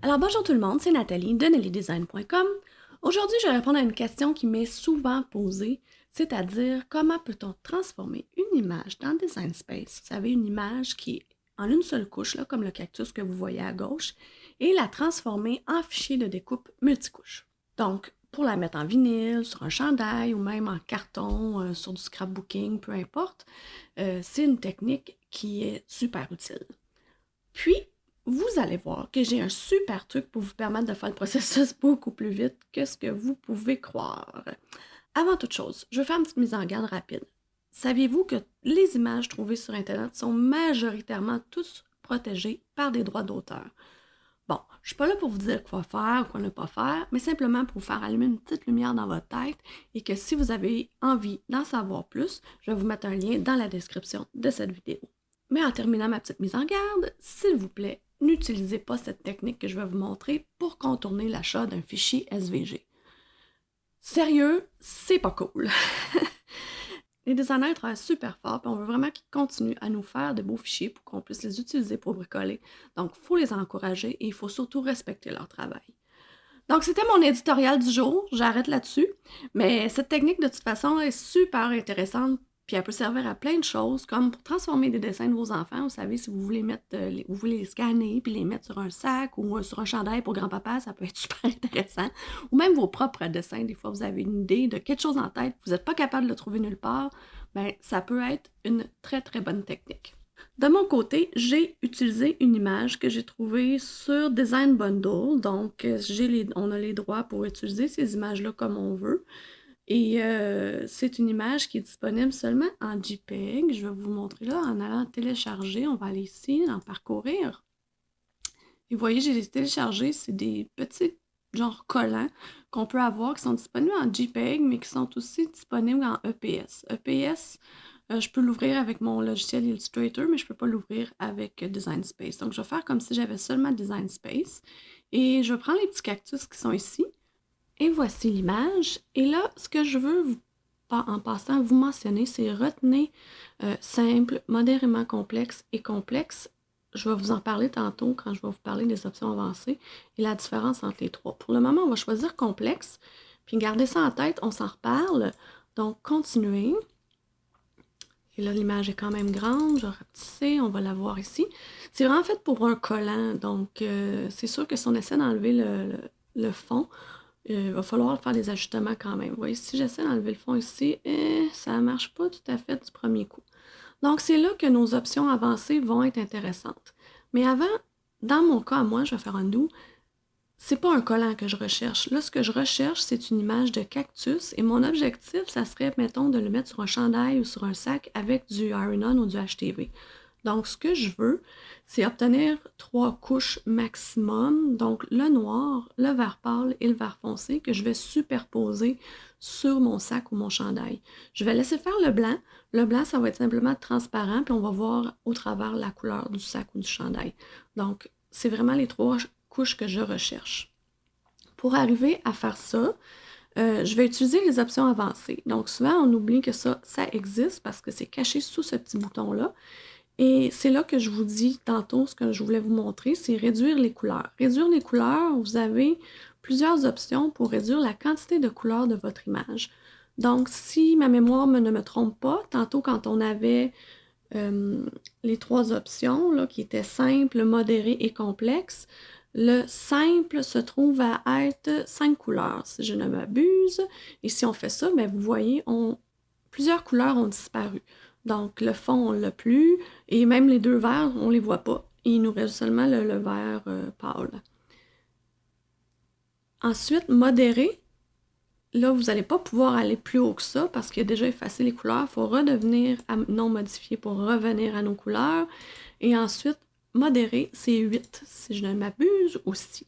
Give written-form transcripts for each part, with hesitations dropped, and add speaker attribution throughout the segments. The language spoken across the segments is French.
Speaker 1: Alors bonjour tout le monde, c'est Nathalie de nellydesign.com. Aujourd'hui, je vais répondre à une question qui m'est souvent posée, c'est-à-dire comment peut-on transformer une image dans Design Space? Vous savez, une image qui est en une seule couche, là, comme le cactus que vous voyez à gauche, et la transformer en fichier de découpe multicouche. Donc, pour la mettre en vinyle, sur un chandail ou même en carton, sur du scrapbooking, peu importe, c'est une technique qui est super utile. Puis, vous allez voir que j'ai un super truc pour vous permettre de faire le processus beaucoup plus vite que ce que vous pouvez croire. Avant toute chose, je vais faire une petite mise en garde rapide. Saviez-vous que les images trouvées sur Internet sont majoritairement tous protégées par des droits d'auteur? Bon, je suis pas là pour vous dire quoi faire ou quoi ne pas faire, mais simplement pour vous faire allumer une petite lumière dans votre tête et que si vous avez envie d'en savoir plus, je vais vous mettre un lien dans la description de cette vidéo. Mais en terminant ma petite mise en garde, s'il vous plaît, n'utilisez pas cette technique que je vais vous montrer pour contourner l'achat d'un fichier SVG. Sérieux, c'est pas cool. Les designers travaillent super fort, puis on veut vraiment qu'ils continuent à nous faire de beaux fichiers pour qu'on puisse les utiliser pour bricoler. Donc, il faut les encourager et il faut surtout respecter leur travail. Donc, c'était mon éditorial du jour. J'arrête là-dessus. Mais cette technique, de toute façon, est super intéressante. Puis elle peut servir à plein de choses, comme pour transformer des dessins de vos enfants. Vous savez, si vous voulez vous voulez les scanner puis les mettre sur un sac ou sur un chandail pour grand-papa, ça peut être super intéressant. Ou même vos propres dessins. Des fois, vous avez une idée de quelque chose en tête, vous n'êtes pas capable de le trouver nulle part. Bien, ça peut être une très, très bonne technique. De mon côté, j'ai utilisé une image que j'ai trouvée sur Design Bundle. Donc, on a les droits pour utiliser ces images-là comme on veut. Et c'est une image qui est disponible seulement en JPEG. Je vais vous montrer là en allant télécharger. On va aller ici, en parcourir. Et vous voyez, j'ai téléchargé, c'est des petits genre collants qu'on peut avoir qui sont disponibles en JPEG, mais qui sont aussi disponibles en EPS. EPS, je peux l'ouvrir avec mon logiciel Illustrator, mais je ne peux pas l'ouvrir avec Design Space. Donc, je vais faire comme si j'avais seulement Design Space. Et je prends les petits cactus qui sont ici. Et voici l'image. Et là, ce que je veux en passant vous mentionner, c'est retenez simple, modérément complexe et complexe. Je vais vous en parler tantôt quand je vais vous parler des options avancées et la différence entre les trois. Pour le moment, on va choisir complexe, puis gardez ça en tête, on s'en reparle. Donc, continuez. Et là, l'image est quand même grande, je vais rapetisser, on va la voir ici. C'est vraiment fait pour un collant, donc c'est sûr que si on essaie d'enlever le fond, il va falloir faire des ajustements quand même. Vous voyez, si j'essaie d'enlever le fond ici, ça ne marche pas tout à fait du premier coup. Donc, c'est là que nos options avancées vont être intéressantes. Mais avant, dans mon cas à moi, je vais faire un undo. C'est pas un collant que je recherche. Là, ce que je recherche, c'est une image de cactus. Et mon objectif, ça serait, mettons, de le mettre sur un chandail ou sur un sac avec du Iron-On ou du HTV. Donc, ce que je veux, c'est obtenir 3 couches maximum. Donc, le noir, le vert pâle et le vert foncé que je vais superposer sur mon sac ou mon chandail. Je vais laisser faire le blanc. Le blanc, ça va être simplement transparent, puis on va voir au travers la couleur du sac ou du chandail. Donc, c'est vraiment les 3 couches que je recherche. Pour arriver à faire ça, je vais utiliser les options avancées. Donc, souvent, on oublie que ça existe parce que c'est caché sous ce petit bouton-là. Et c'est là que je vous dis tantôt, ce que je voulais vous montrer, c'est réduire les couleurs. Réduire les couleurs, vous avez plusieurs options pour réduire la quantité de couleurs de votre image. Donc, si ma mémoire ne me trompe pas, tantôt quand on avait les 3 options, là, qui étaient simple, modéré et complexe, le simple se trouve à être 5 couleurs, si je ne m'abuse. Et si on fait ça, bien, vous voyez, plusieurs couleurs ont disparu. Donc, le fond, on ne l'a plus. Et même les 2 verts, on ne les voit pas. Il nous reste seulement le vert pâle. Ensuite, modéré. Là, vous n'allez pas pouvoir aller plus haut que ça parce qu'il a déjà effacé les couleurs. Il faut redevenir à non modifié pour revenir à nos couleurs. Et ensuite, modéré, c'est 8, si je ne m'abuse aussi.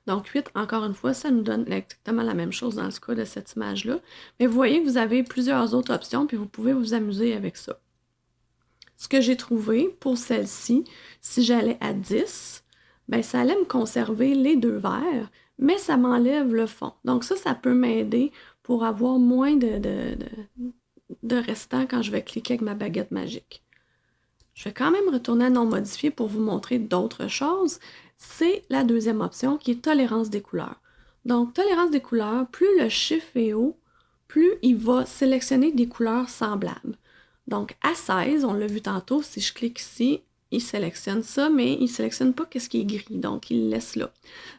Speaker 1: Donc 8, encore une fois, ça nous donne exactement la même chose dans le cas de cette image-là. Mais vous voyez que vous avez plusieurs autres options, puis vous pouvez vous amuser avec ça. Ce que j'ai trouvé pour celle-ci, si j'allais à 10, bien, ça allait me conserver les 2 verts, mais ça m'enlève le fond. Donc ça peut m'aider pour avoir moins de restants quand je vais cliquer avec ma baguette magique. Je vais quand même retourner à non modifié pour vous montrer d'autres choses. c'est la deuxième option qui est tolérance des couleurs. Donc, tolérance des couleurs, plus le chiffre est haut, plus il va sélectionner des couleurs semblables. Donc, à 16, on l'a vu tantôt, si je clique ici, il sélectionne ça, mais il ne sélectionne pas ce qui est gris, donc il le laisse là.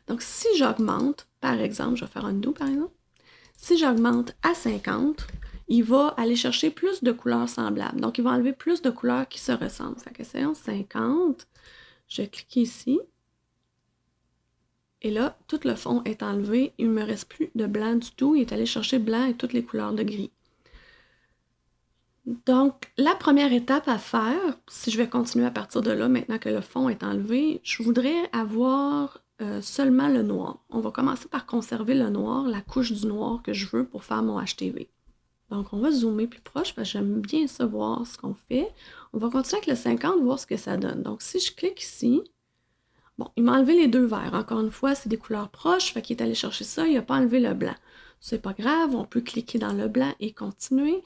Speaker 1: Donc, si j'augmente, par exemple, je vais faire un do par exemple, si j'augmente à 50, il va aller chercher plus de couleurs semblables. Donc, il va enlever plus de couleurs qui se ressemblent. Fait que essayons 50, je vais cliquer ici. Et là, tout le fond est enlevé. Il ne me reste plus de blanc du tout. Il est allé chercher blanc et toutes les couleurs de gris. Donc, la première étape à faire, si je vais continuer à partir de là, maintenant que le fond est enlevé, je voudrais avoir seulement le noir. On va commencer par conserver le noir, la couche du noir que je veux pour faire mon HTV. Donc, on va zoomer plus proche parce que j'aime bien savoir ce qu'on fait. On va continuer avec le 50, voir ce que ça donne. Donc, si je clique ici, bon, il m'a enlevé les deux verts. Encore une fois, c'est des couleurs proches, fait qu'il est allé chercher ça, il n'a pas enlevé le blanc. C'est pas grave, on peut cliquer dans le blanc et continuer.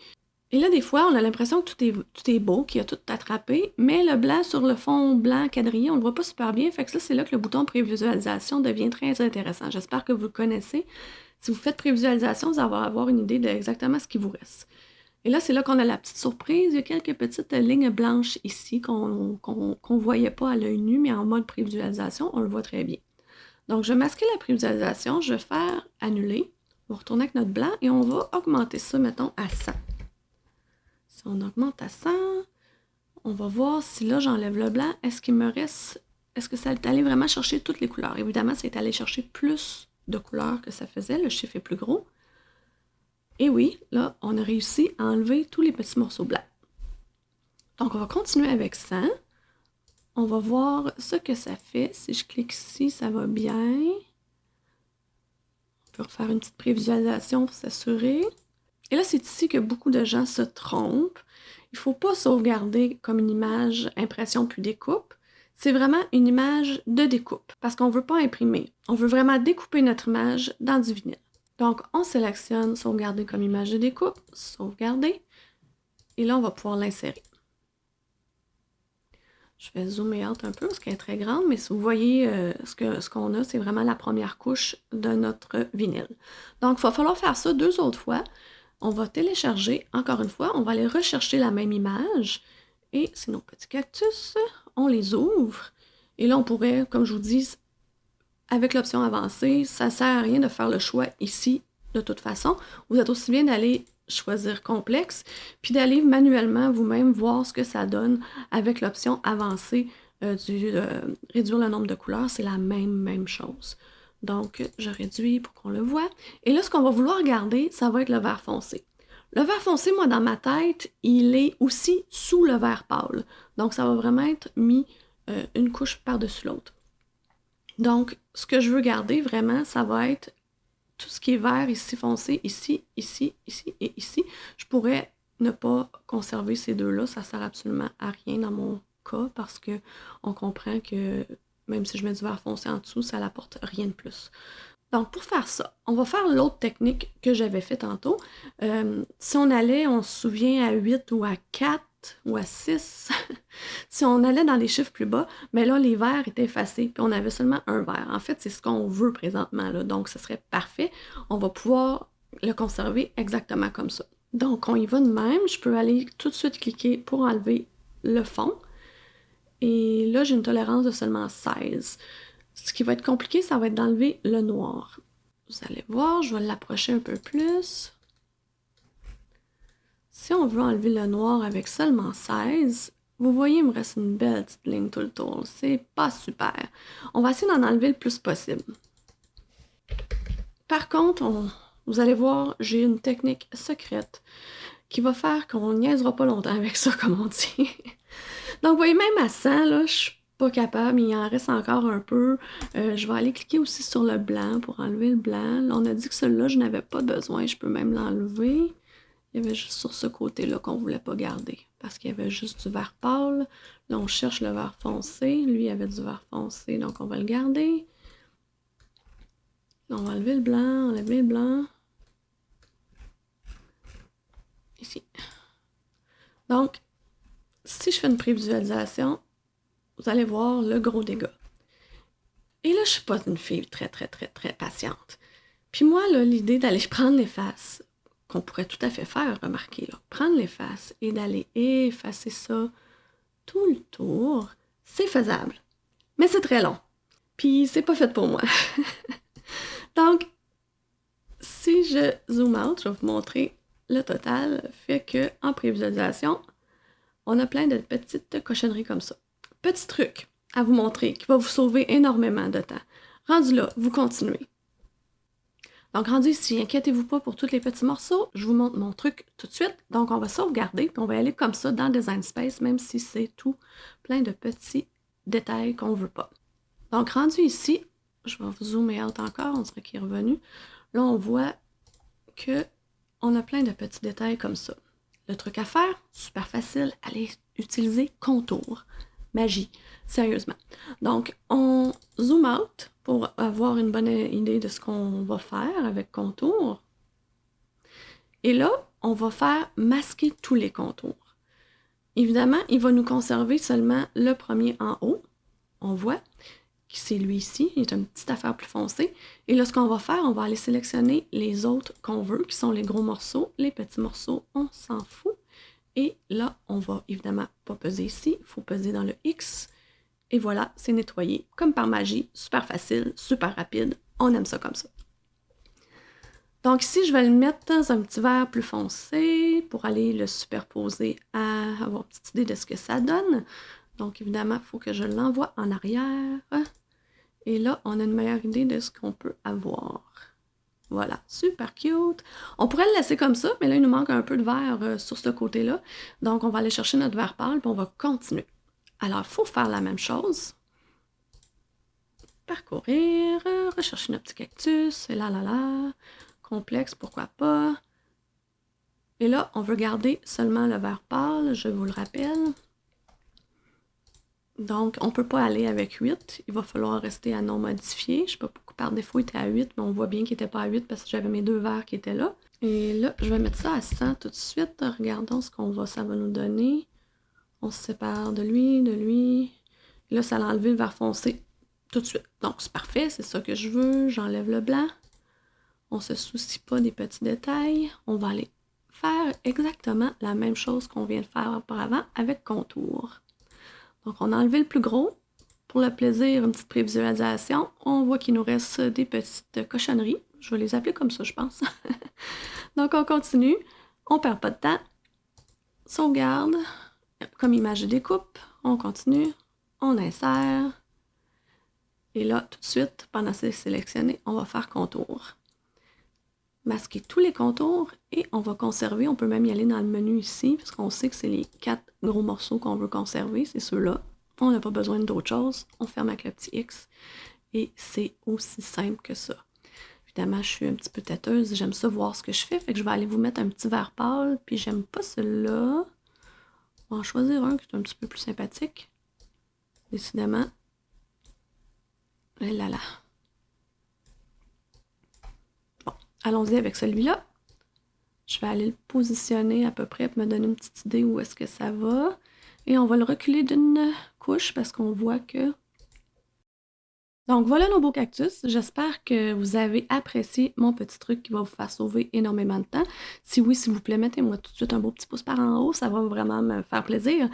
Speaker 1: Et là, des fois, on a l'impression que tout est beau, qu'il a tout attrapé, mais le blanc sur le fond blanc quadrillé, on le voit pas super bien. Fait que ça, c'est là que le bouton prévisualisation devient très intéressant. J'espère que vous le connaissez. Si vous faites prévisualisation, vous allez avoir une idée de exactement ce qui vous reste. Et là, c'est là qu'on a la petite surprise. Il y a quelques petites lignes blanches ici qu'on ne voyait pas à l'œil nu, mais en mode prévisualisation, on le voit très bien. Donc, je vais masquer la prévisualisation. Je vais faire annuler. On va retourner avec notre blanc et on va augmenter ça, mettons, à 100. Si on augmente à 100, on va voir si là, j'enlève le blanc. Est-ce qu'il me reste... Est-ce que ça est allé vraiment chercher toutes les couleurs? Évidemment, c'est allé chercher plus de couleurs que ça faisait. Le chiffre est plus gros. Et oui, là, on a réussi à enlever tous les petits morceaux blancs. Donc, on va continuer avec 100. On va voir ce que ça fait. Si je clique ici, ça va bien. On peut refaire une petite prévisualisation pour s'assurer. Et là, c'est ici que beaucoup de gens se trompent. Il ne faut pas sauvegarder comme une image impression puis découpe. C'est vraiment une image de découpe parce qu'on ne veut pas imprimer. On veut vraiment découper notre image dans du vinyle. Donc, on sélectionne sauvegarder comme image de découpe, sauvegarder. Et là, on va pouvoir l'insérer. Je vais zoomer out un peu parce qu'elle est très grande, mais si vous voyez ce qu'on a, c'est vraiment la première couche de notre vinyle. Donc, il va falloir faire ça 2 autres fois. On va télécharger, encore une fois, on va aller rechercher la même image. Et c'est nos petits cactus, on les ouvre. Et là, on pourrait, comme je vous dis, avec l'option avancée, ça ne sert à rien de faire le choix ici de toute façon. Vous êtes aussi bien d'aller choisir complexe, puis d'aller manuellement vous-même voir ce que ça donne avec l'option avancée réduire le nombre de couleurs. C'est la même chose. Donc, je réduis pour qu'on le voit. Et là, ce qu'on va vouloir garder, ça va être le vert foncé. Le vert foncé, moi, dans ma tête, il est aussi sous le vert pâle. Donc, ça va vraiment être mis une couche par-dessus l'autre. Donc, ce que je veux garder vraiment, ça va être tout ce qui est vert ici foncé, ici, ici, ici et ici. Je pourrais ne pas conserver ces deux-là, ça ne sert absolument à rien dans mon cas parce qu'on comprend que même si je mets du vert foncé en dessous, ça n'apporte rien de plus. Donc, pour faire ça, on va faire l'autre technique que j'avais fait tantôt. Si on allait, on se souvient, à 8 ou à 4 ou à 6, si on allait dans les chiffres plus bas, mais là, les verts étaient effacés, puis on avait seulement un vert. En fait, c'est ce qu'on veut présentement, là, donc ce serait parfait. On va pouvoir le conserver exactement comme ça. Donc, on y va de même. Je peux aller tout de suite cliquer pour enlever le fond. Et là, j'ai une tolérance de seulement 16. Ce qui va être compliqué, ça va être d'enlever le noir. Vous allez voir, je vais l'approcher un peu plus. Si on veut enlever le noir avec seulement 16, vous voyez, il me reste une belle petite ligne tout le tour. C'est pas super. On va essayer d'en enlever le plus possible. Par contre, vous allez voir, j'ai une technique secrète qui va faire qu'on niaisera pas longtemps avec ça, comme on dit. Donc, vous voyez, même à 100, là, je suis pas capable, il en reste encore un peu. Je vais aller cliquer aussi sur le blanc pour enlever le blanc. Là, on a dit que celui-là, je n'avais pas besoin, je peux même l'enlever. Il y avait juste sur ce côté-là qu'on ne voulait pas garder, parce qu'il y avait juste du vert pâle. Là, on cherche le vert foncé. Lui, il avait du vert foncé, donc on va le garder. Là, on va enlever le blanc, enlever le blanc. Ici. Donc, si je fais une prévisualisation, vous allez voir le gros dégât. Et là, je suis pas une fille très, très, très, très patiente. Puis moi, là, l'idée d'aller prendre les faces, qu'on pourrait tout à fait faire, remarquez, là, prendre les faces et d'aller effacer ça tout le tour, c'est faisable. Mais c'est très long. Puis c'est pas fait pour moi. Donc, si je zoom out, je vais vous montrer le total. Fait que en prévisualisation, on a plein de petites cochonneries comme ça. Petit truc à vous montrer qui va vous sauver énormément de temps. Rendu là, vous continuez. Donc, rendu ici, inquiétez-vous pas pour tous les petits morceaux. Je vous montre mon truc tout de suite. Donc, on va sauvegarder, puis on va aller comme ça dans Design Space, même si c'est tout plein de petits détails qu'on veut pas. Donc, rendu ici, je vais vous zoomer out encore, on dirait qu'il est revenu. Là, on voit que on a plein de petits détails comme ça. Le truc à faire, super facile, allez utiliser contour. Magie, sérieusement. Donc, on zoom out pour avoir une bonne idée de ce qu'on va faire avec contour. Et là, on va faire masquer tous les contours. Évidemment, il va nous conserver seulement le premier en haut. On voit que c'est lui ici, il est une petite affaire plus foncée. Et là, ce qu'on va faire, on va aller sélectionner les autres qu'on veut, qui sont les gros morceaux. Les petits morceaux, on s'en fout. Et là, on va évidemment pas peser ici, il faut peser dans le X. Et voilà, c'est nettoyé, comme par magie, super facile, super rapide. On aime ça comme ça. Donc ici, je vais le mettre dans un petit verre plus foncé pour aller le superposer à avoir une petite idée de ce que ça donne. Donc évidemment, il faut que je l'envoie en arrière. Et là, on a une meilleure idée de ce qu'on peut avoir. Voilà, super cute. On pourrait le laisser comme ça, mais là, il nous manque un peu de verre sur ce côté-là. Donc, on va aller chercher notre verre pâle, puis on va continuer. Alors, il faut faire la même chose. Parcourir, rechercher notre petit cactus, et là. Complexe, pourquoi pas. Et là, on veut garder seulement le vert pâle, je vous le rappelle. Donc, on ne peut pas aller avec 8. Il va falloir rester à non modifié. Je ne sais pas pourquoi par défaut il était à 8, mais on voit bien qu'il n'était pas à 8 parce que j'avais mes deux verres qui étaient là. Et là, je vais mettre ça à 100 tout de suite. Regardons ce ça va nous donner. On se sépare de lui. Et là, ça a enlevé le vert foncé tout de suite. Donc, c'est parfait, c'est ça que je veux. J'enlève le blanc. On ne se soucie pas des petits détails. On va aller faire exactement la même chose qu'on vient de faire auparavant avec contour. Donc, on a enlevé le plus gros. Pour le plaisir, une petite prévisualisation. On voit qu'il nous reste des petites cochonneries. Je vais les appeler comme ça, je pense. Donc, on continue. On ne perd pas de temps. Sauvegarde. Comme image de découpe. On continue. On insère. Et là, tout de suite, pendant que c'est sélectionné, on va faire contour. Masquer tous les contours et on va conserver. On peut même y aller dans le menu ici, parce qu'on sait que c'est les 4 gros morceaux qu'on veut conserver, c'est ceux-là. On n'a pas besoin d'autre chose. On ferme avec le petit X et c'est aussi simple que ça. Évidemment, je suis un petit peu têteuse, j'aime ça voir ce que je fais, fait que je vais aller vous mettre un petit vert pâle, puis j'aime pas celui-là. On va en choisir un qui est un petit peu plus sympathique. Décidément. Et là. Bon, allons-y avec celui-là. Je vais aller le positionner à peu près pour me donner une petite idée où est-ce que ça va. Et on va le reculer d'une couche parce qu'on voit que... Donc voilà nos beaux cactus. J'espère que vous avez apprécié mon petit truc qui va vous faire sauver énormément de temps. Si oui, s'il vous plaît, mettez-moi tout de suite un beau petit pouce par en haut. Ça va vraiment me faire plaisir.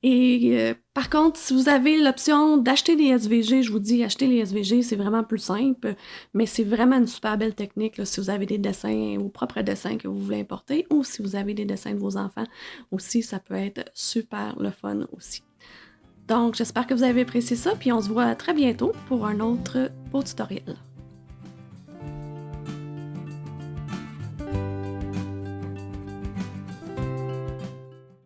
Speaker 1: Et par contre, si vous avez l'option d'acheter des SVG, je vous dis, acheter les SVG, c'est vraiment plus simple, mais c'est vraiment une super belle technique là, si vous avez des dessins, vos propres dessins que vous voulez importer, ou si vous avez des dessins de vos enfants aussi, ça peut être super le fun aussi. Donc, j'espère que vous avez apprécié ça, puis on se voit très bientôt pour un autre beau tutoriel.